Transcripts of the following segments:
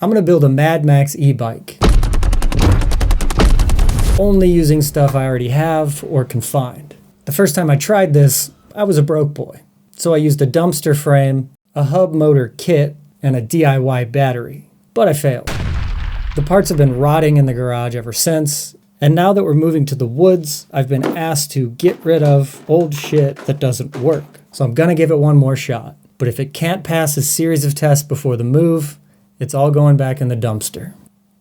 I'm gonna build a Mad Max e-bike. Only using stuff I already have or can find. The first time I tried this, I was a broke boy. So I used a dumpster frame, a hub motor kit, and a DIY battery. But I failed. The parts have been rotting in the garage ever since, and now that we're moving to the woods, I've been asked to get rid of old shit that doesn't work. So I'm gonna give it one more shot. But if it can't pass a series of tests before the move, it's all going back in the dumpster.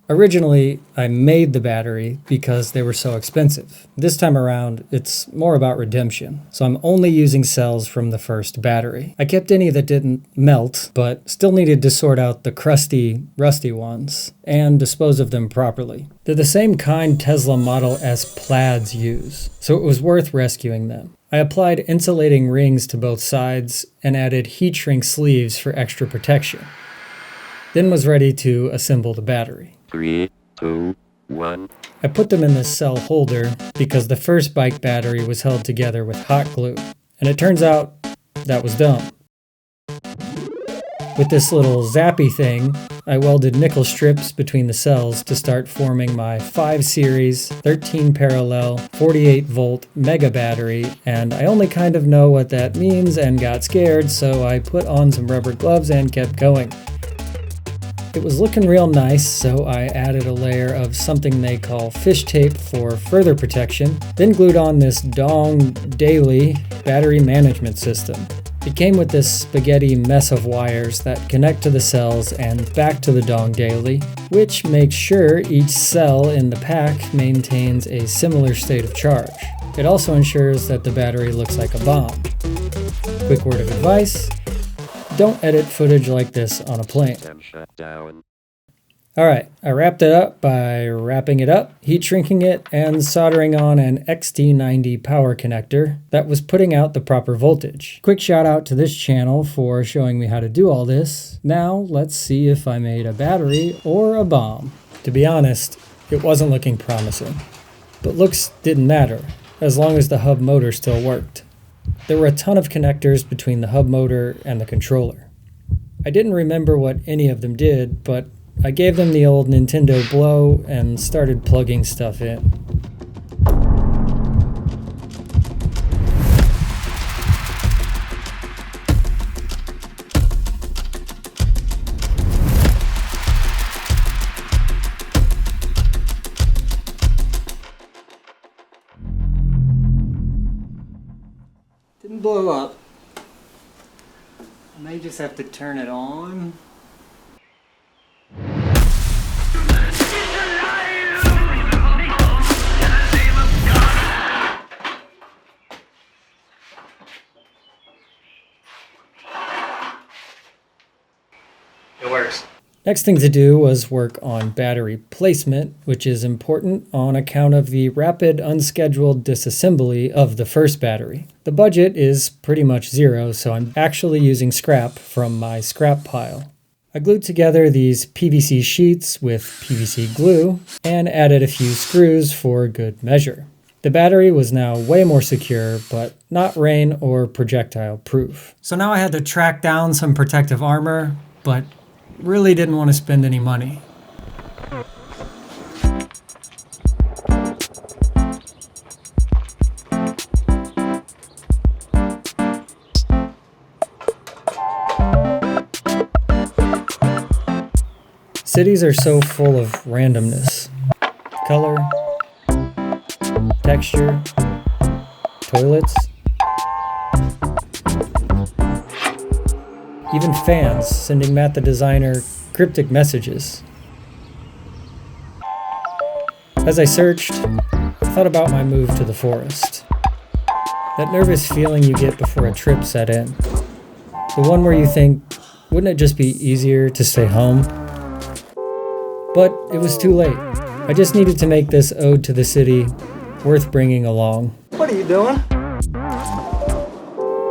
Originally, I made the battery because they were so expensive. This time around, it's more about redemption. So I'm only using cells from the first battery. I kept any that didn't melt, but still needed to sort out the crusty, rusty ones and dispose of them properly. They're the same kind Tesla Model S plaids use, so it was worth rescuing them. I applied insulating rings to both sides and added heat shrink sleeves for extra protection. Then was ready to assemble the battery. 3, 2, 1. I put them in this cell holder because the first bike battery was held together with hot glue, and it turns out that was dumb. With this little zappy thing, I welded nickel strips between the cells to start forming my 5 series, 13 parallel, 48 volt mega battery, and I only kind of know what that means and got scared, so I put on some rubber gloves and kept going. It was looking real nice, so I added a layer of something they call fish tape for further protection, then glued on this Dong Daily battery management system. It came with this spaghetti mess of wires that connect to the cells and back to the Dong Daily, which makes sure each cell in the pack maintains a similar state of charge. It also ensures that the battery looks like a bomb. Quick word of advice: don't edit footage like this on a plane. Alright, I wrapped it up by wrapping it up, heat shrinking it, and soldering on an XT90 power connector that was putting out the proper voltage. Quick shout out to this channel for showing me how to do all this. Now let's see if I made a battery or a bomb. To be honest, it wasn't looking promising. But looks didn't matter, as long as the hub motor still worked. There were a ton of connectors between the hub motor and the controller. I didn't remember what any of them did, but I gave them the old Nintendo blow and started plugging stuff in. Didn't blow up. I may just have to turn it on. It works. Next thing to do was work on battery placement, which is important on account of the rapid unscheduled disassembly of the first battery. The budget is pretty much zero, so I'm actually using scrap from my scrap pile. I glued together these PVC sheets with PVC glue and added a few screws for good measure. The battery was now way more secure, but not rain or projectile proof. So now I had to track down some protective armor, but really didn't want to spend any money. Cities are so full of randomness. Color, texture, toilets, even fans sending Matt the designer cryptic messages. As I searched, I thought about my move to the forest. That nervous feeling you get before a trip set in. The one where you think, wouldn't it just be easier to stay home? But it was too late. I just needed to make this ode to the city worth bringing along. What are you doing?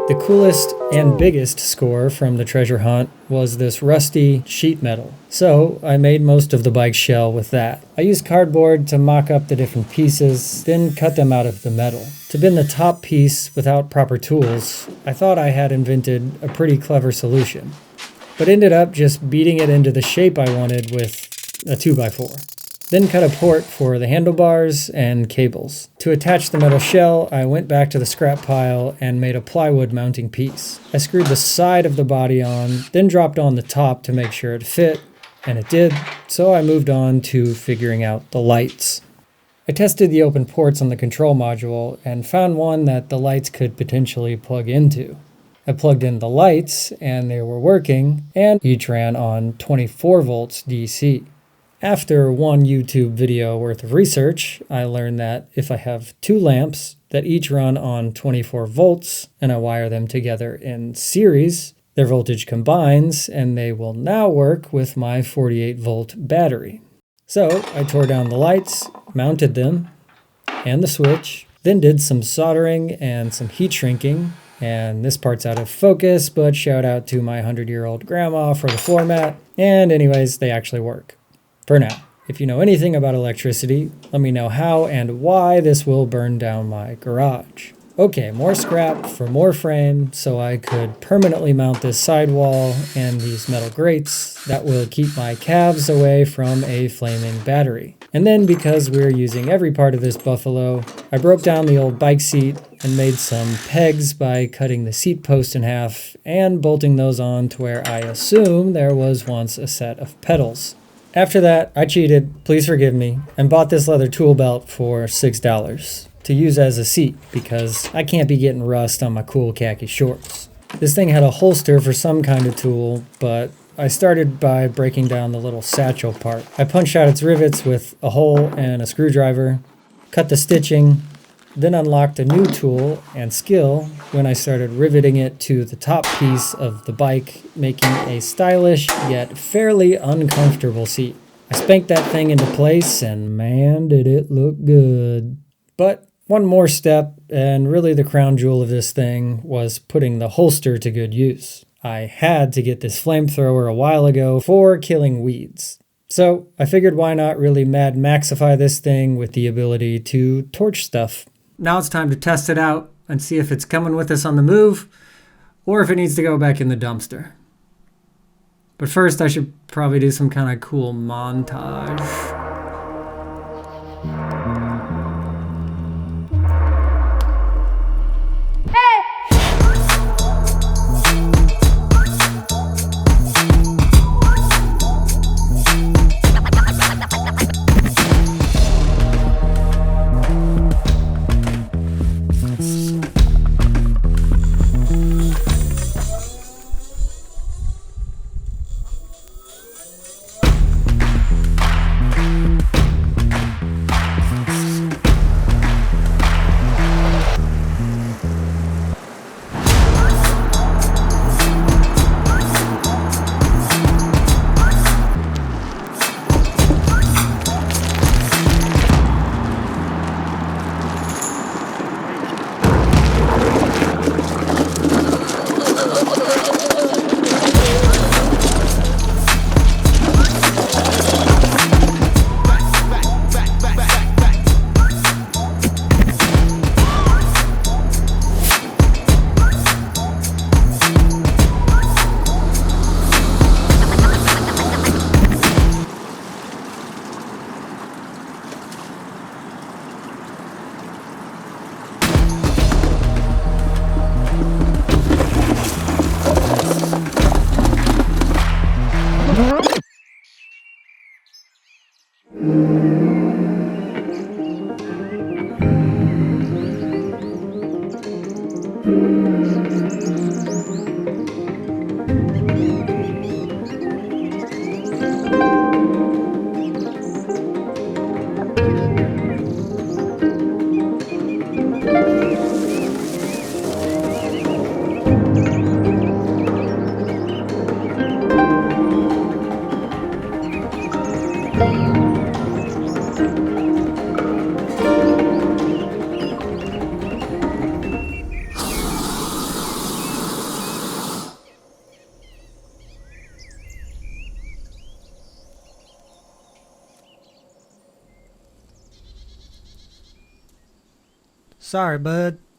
The coolest and biggest score from the treasure hunt was this rusty sheet metal. So I made most of the bike shell with that. I used cardboard to mock up the different pieces, then cut them out of the metal. To bend the top piece without proper tools, I thought I had invented a pretty clever solution. but ended up just beating it into the shape I wanted with a 2x4. Then cut a port for the handlebars and cables. To attach the metal shell, I went back to the scrap pile and made a plywood mounting piece. I screwed the side of the body on, then dropped on the top to make sure it fit, and it did, so I moved on to figuring out the lights. I tested the open ports on the control module and found one that the lights could potentially plug into. I plugged in the lights and they were working, and each ran on 24 volts DC. After one YouTube video worth of research, I learned that if I have two lamps that each run on 24 volts and I wire them together in series, their voltage combines and they will now work with my 48 volt battery. So I tore down the lights, mounted them, and the switch, then did some soldering and some heat shrinking. And this part's out of focus, but shout out to my 100-year-old grandma for the floor mat. And anyways, they actually work. For now. If you know anything about electricity, let me know how and why this will burn down my garage. Okay, more scrap for more frame so I could permanently mount this sidewall and these metal grates that will keep my calves away from a flaming battery. And then because we're using every part of this buffalo, I broke down the old bike seat and made some pegs by cutting the seat post in half and bolting those on to where I assume there was once a set of pedals. After that, I cheated, please forgive me, and bought this leather tool belt for $6 to use as a seat because I can't be getting rust on my cool khaki shorts. This thing had a holster for some kind of tool, but I started by breaking down the little satchel part. I punched out its rivets with a hole and a screwdriver, cut the stitching, then unlocked a new tool and skill when I started riveting it to the top piece of the bike, making a stylish yet fairly uncomfortable seat. I spanked that thing into place and man did it look good. But one more step, and really the crown jewel of this thing, was putting the holster to good use. I had to get this flamethrower a while ago for killing weeds. So I figured why not really Mad Maxify this thing with the ability to torch stuff. Now it's time to test it out and see if it's coming with us on the move or if it needs to go back in the dumpster. But first I should probably do some kind of cool montage. Sorry, bud.